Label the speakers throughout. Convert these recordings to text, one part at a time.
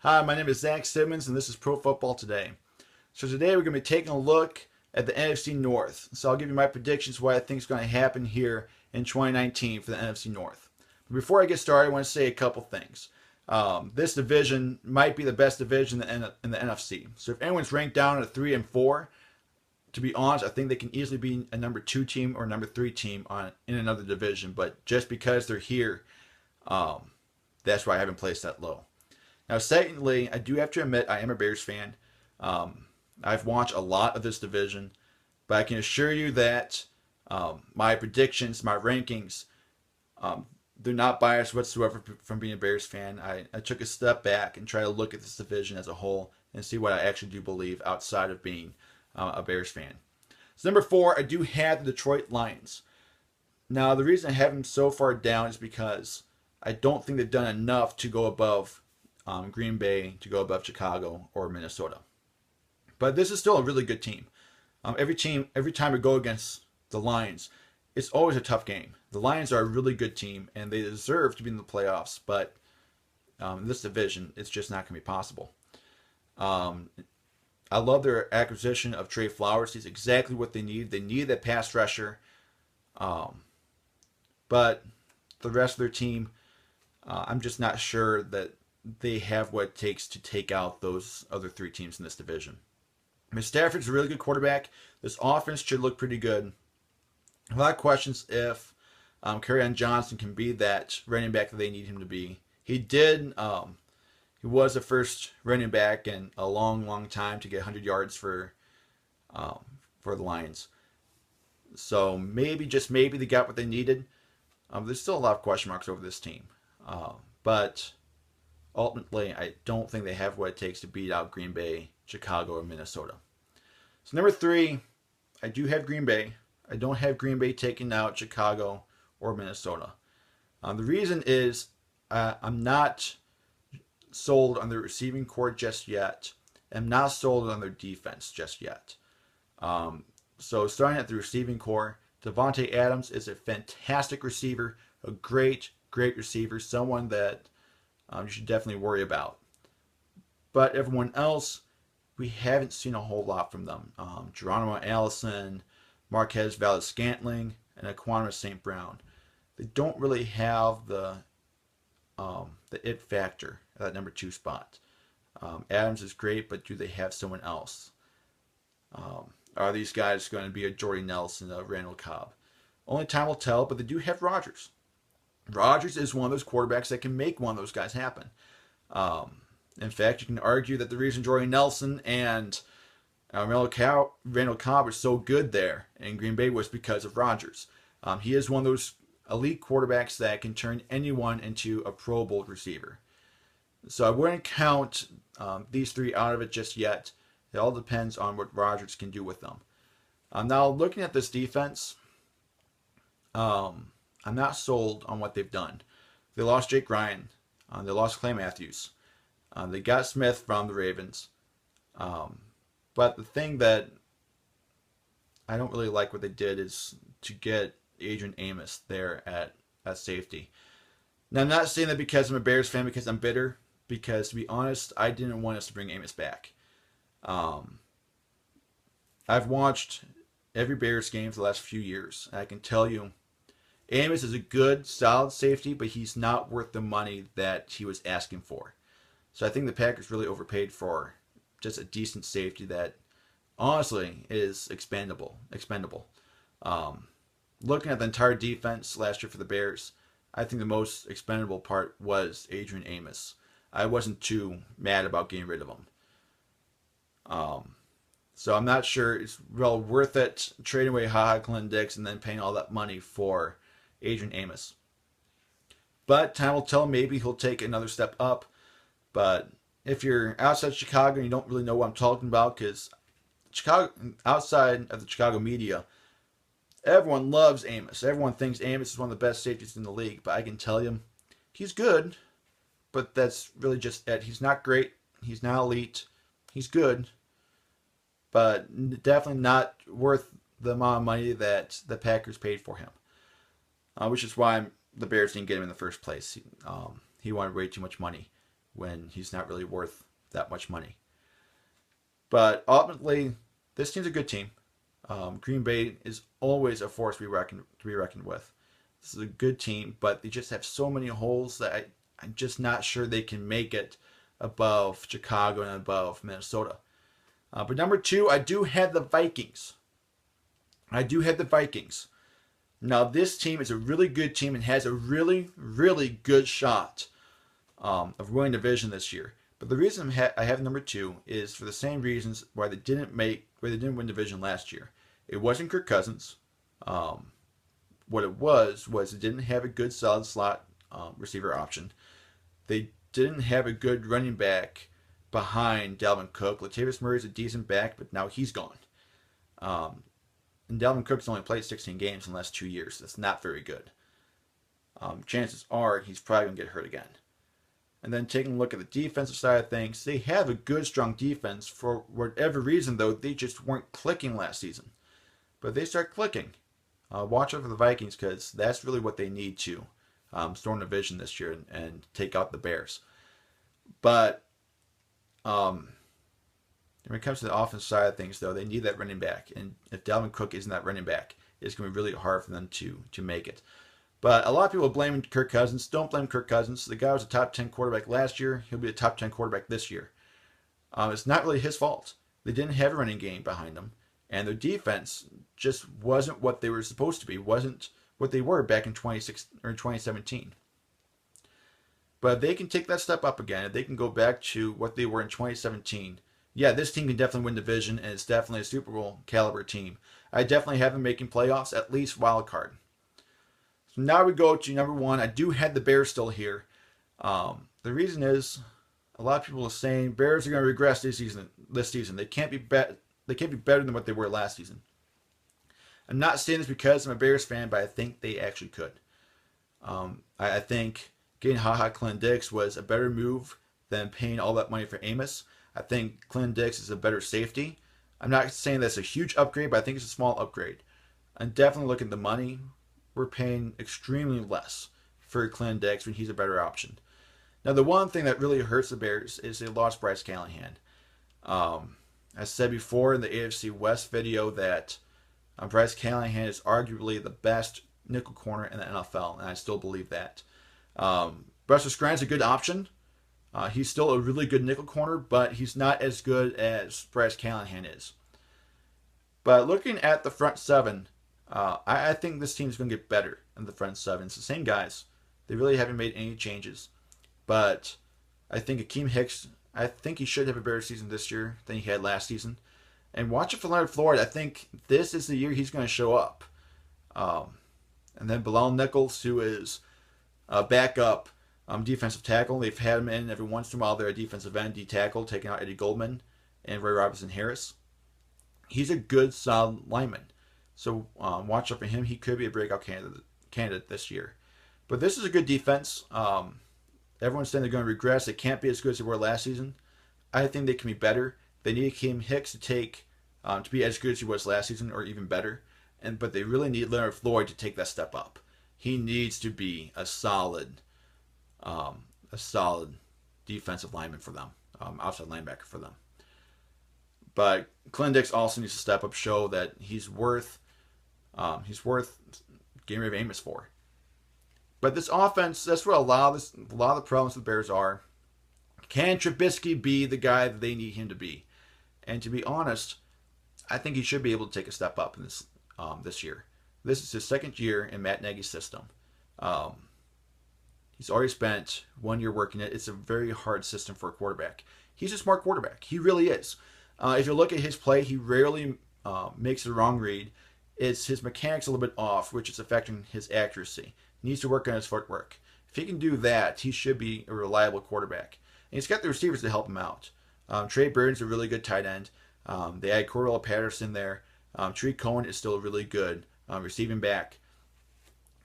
Speaker 1: Hi, my name is Zach Simmons, and this is Pro Football Today. So today we're going to be taking a look at the NFC North. So I'll give you my predictions what I think is going to happen here in 2019 for the NFC North. But before I get started, I want to say a couple things. This division might be the best division in the NFC. So if anyone's ranked down at 3 and 4, to be honest, I think they can easily be a number 2 team or number 3 team in another division. But just because they're here, that's why I haven't placed that low. Now, secondly, I do have to admit I am a Bears fan. I've watched a lot of this division, but I can assure you that my predictions, my rankings, they're not biased whatsoever from being a Bears fan. I took a step back and tried to look at this division as a whole and see what I actually do believe outside of being a Bears fan. So number 4, I do have the Detroit Lions. Now, the reason I have them so far down is because I don't think they've done enough to go above Green Bay, to go above Chicago or Minnesota. But this is still a really good team. Every time we go against the Lions, it's always a tough game. The Lions are a really good team, and they deserve to be in the playoffs. But in this division, it's just not going to be possible. I love their acquisition of Trey Flowers. He's exactly what they need. They need that pass rusher. But the rest of their team, I'm just not sure that they have what it takes to take out those other 3 teams in this division. Miss Stafford's a really good quarterback. This offense should look pretty good. A lot of questions if Kerryon Johnson can be that running back that they need him to be. He did. He was the first running back in a long, long time to get 100 yards for the Lions. So maybe, just maybe, they got what they needed. There's still a lot of question marks over this team. But ultimately, I don't think they have what it takes to beat out Green Bay, Chicago, or Minnesota. So number 3, I do have Green Bay. I don't have Green Bay taking out Chicago or Minnesota. The reason is I'm not sold on their receiving core just yet. I'm not sold on their defense just yet. So starting at the receiving core, Devontae Adams is a fantastic receiver, a great receiver, someone that you should definitely worry about. But everyone else, we haven't seen a whole lot from them. Geronimo Allison, Marquez Valdes-Scantling, and Equanimous St. Brown. They don't really have the it factor at that number 2 spot. Adams is great, but do they have someone else? Are these guys going to be a Jordy Nelson, a Randall Cobb? Only time will tell, but they do have Rodgers. Rodgers is one of those quarterbacks that can make one of those guys happen. In fact, you can argue that the reason Jordy Nelson and Randall Cobb are so good there in Green Bay was because of Rodgers. He is one of those elite quarterbacks that can turn anyone into a Pro Bowl receiver. So I wouldn't count these 3 out of it just yet. It all depends on what Rodgers can do with them. Now, looking at this defense, I'm not sold on what they've done. They lost Jake Ryan. They lost Clay Matthews. They got Smith from the Ravens. But the thing that I don't really like what they did is to get Adrian Amos there at safety. Now, I'm not saying that because I'm a Bears fan, because I'm bitter. Because, to be honest, I didn't want us to bring Amos back. I've watched every Bears game for the last few years, and I can tell you, Amos is a good, solid safety, but he's not worth the money that he was asking for. So I think the Packers really overpaid for just a decent safety that, honestly, is expendable. Looking at the entire defense last year for the Bears, I think the most expendable part was Adrian Amos. I wasn't too mad about getting rid of him. So I'm not sure it's well worth it trading away HaHa Clinton-Dix and then paying all that money for Adrian Amos. But time will tell. Maybe he'll take another step up. But if you're outside Chicago and you don't really know what I'm talking about, because Chicago, outside of the Chicago media, everyone loves Amos. Everyone thinks Amos is one of the best safeties in the league. But I can tell you, he's good. But that's really just it. He's not great. He's not elite. He's good. But definitely not worth the amount of money that the Packers paid for him. Which is why the Bears didn't get him in the first place. He wanted way too much money. when he's not really worth that much money. But ultimately, this team's a good team. Green Bay is always a force to be reckoned with. This is a good team, but they just have so many holes that I'm just not sure they can make it above Chicago and above Minnesota. But number 2, I do have the Vikings. Now, this team is a really good team and has a really, really good shot of winning division this year. But the reason I have number 2 is for the same reasons why they didn't win division last year. It wasn't Kirk Cousins. What it was it didn't have a good solid slot receiver option. They didn't have a good running back behind Dalvin Cook. Latavius Murray's a decent back, but now he's gone. And Dalvin Cook's only played 16 games in the last 2 years. That's not very good. Chances are he's probably going to get hurt again. And then taking a look at the defensive side of things, they have a good, strong defense. For whatever reason, though, they just weren't clicking last season. But they start clicking. Watch out for the Vikings because that's really what they need to storm the division this year and take out the Bears. But when it comes to the offensive side of things, though, they need that running back. And if Dalvin Cook isn't that running back, it's going to be really hard for them to make it. But a lot of people blame Kirk Cousins. Don't blame Kirk Cousins. The guy was a top 10 quarterback last year. He'll be a top 10 quarterback this year. It's not really his fault. They didn't have a running game behind them. And their defense just wasn't what they were supposed to be. Wasn't what they were back in 2017. But if they can take that step up again, if they can go back to what they were in 2017, yeah, this team can definitely win division, and it's definitely a Super Bowl caliber team. I definitely have them making playoffs, at least wild card. So now we go to number 1. I do have the Bears still here. The reason is a lot of people are saying Bears are going to regress this season. They can't be better than what they were last season. I'm not saying this because I'm a Bears fan, but I think they actually could. I think getting Clinton Dix was a better move than paying all that money for Amos. I think Clinton Dix is a better safety. I'm not saying that's a huge upgrade, but I think it's a small upgrade. And definitely look at the money. We're paying extremely less for Clinton Dix when he's a better option. Now, the one thing that really hurts the Bears is they lost Bryce Callahan. I said before in the AFC West video that Bryce Callahan is arguably the best nickel corner in the NFL, and I still believe that. Buster Skrine's a good option. He's still a really good nickel corner, but he's not as good as Bryce Callahan is. But looking at the front 7, I think this team is going to get better in the front 7. It's the same guys. They really haven't made any changes. But I think Akeem Hicks, I think he should have a better season this year than he had last season. And watch it for Leonard Floyd. I think this is the year he's going to show up. And then Bilal Nichols, who is a backup defensive tackle. They've had him in every once in a while. They're a defensive end, D-tackle, taking out Eddie Goldman and Ray Robinson Harris. He's a good, solid lineman. So watch out for him. He could be a breakout candidate this year. But this is a good defense. Everyone's saying they're going to regress. They can't be as good as they were last season. I think they can be better. They need Akeem Hicks to be as good as he was last season or even better. But they really need Leonard Floyd to take that step up. He needs to be a solid defensive lineman for them, outside linebacker for them. But Clinton Dix also needs to step up, show that he's worth getting rid of Amos for. But this offense, that's what a lot of the problems with the Bears are. Can Trubisky be the guy that they need him to be? And to be honest, I think he should be able to take a step up in this year. This is his second year in Matt Nagy's system. He's already spent 1 year working it. It's a very hard system for a quarterback. He's a smart quarterback. He really is. If you look at his play, he rarely makes the wrong read. It's his mechanics a little bit off, which is affecting his accuracy. He needs to work on his footwork. If he can do that, he should be a reliable quarterback. And he's got the receivers to help him out. Trey Burton's a really good tight end. They had Cordell Patterson there. Tariq Cohen is still a really good receiving back.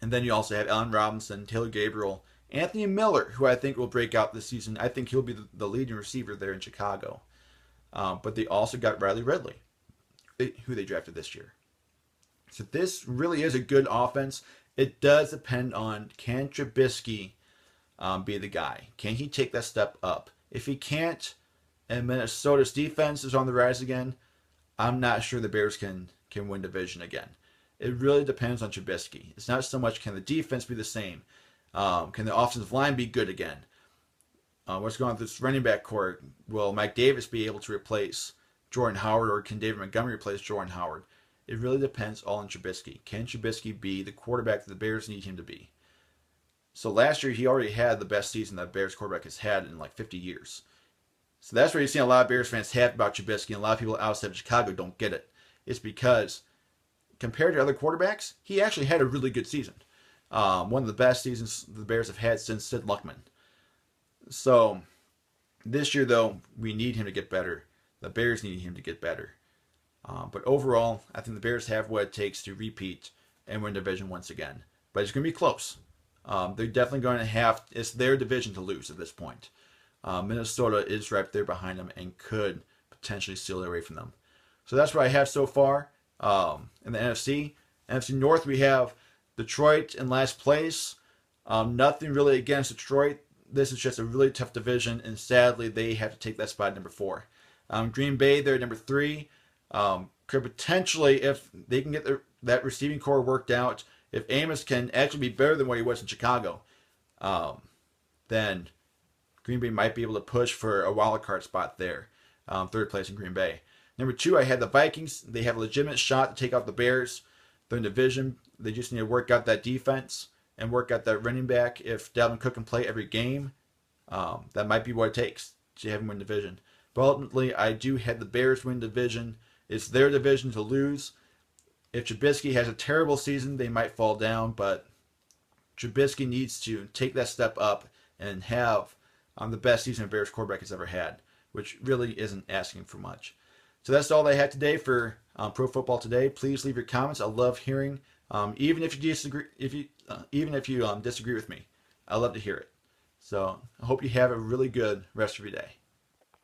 Speaker 1: And then you also have Allen Robinson, Taylor Gabriel, Anthony Miller, who I think will break out this season. I think he'll be the leading receiver there in Chicago. But they also got Riley Ridley, who they drafted this year. So this really is a good offense. It does depend on, can Trubisky be the guy? Can he take that step up? If he can't, and Minnesota's defense is on the rise again, I'm not sure the Bears can win division again. It really depends on Trubisky. It's not so much can the defense be the same. Can the offensive line be good again? What's going on with this running back core? Will Mike Davis be able to replace Jordan Howard, or can David Montgomery replace Jordan Howard? It really depends all on Trubisky. Can Trubisky be the quarterback that the Bears need him to be? So last year, he already had the best season that Bears quarterback has had in like 50 years. So that's where you're seeing a lot of Bears fans happy about Trubisky, and a lot of people outside of Chicago don't get it. It's because compared to other quarterbacks, he actually had a really good season. One of the best seasons the Bears have had since Sid Luckman. So this year, though, we need him to get better. The Bears need him to get better. But overall, I think the Bears have what it takes to repeat and win division once again. But it's going to be close. They're definitely going to have, it's their division to lose at this point. Minnesota is right there behind them and could potentially steal it away from them. So that's what I have so far in the NFC. NFC North, we have Detroit in last place. Nothing really against Detroit. This is just a really tough division, and sadly, they have to take that spot at number 4. Green Bay, they're at number 3. Could potentially, if they can get that receiving core worked out, if Amos can actually be better than what he was in Chicago, then Green Bay might be able to push for a wild card spot there. 3rd place in Green Bay. Number 2, I had the Vikings. They have a legitimate shot to take out the Bears. They're in division. They just need to work out that defense and work out that running back. If Dalvin Cook can play every game, that might be what it takes to have him win division. But ultimately, I do have the Bears win division. It's their division to lose. If Trubisky has a terrible season, they might fall down, but Trubisky needs to take that step up and have the best season a Bears quarterback has ever had, which really isn't asking for much. So that's all I had today for Pro Football Today. Please leave your comments. I love hearing, even if you disagree. Even if you disagree with me, I love to hear it. So I hope you have a really good rest of your day.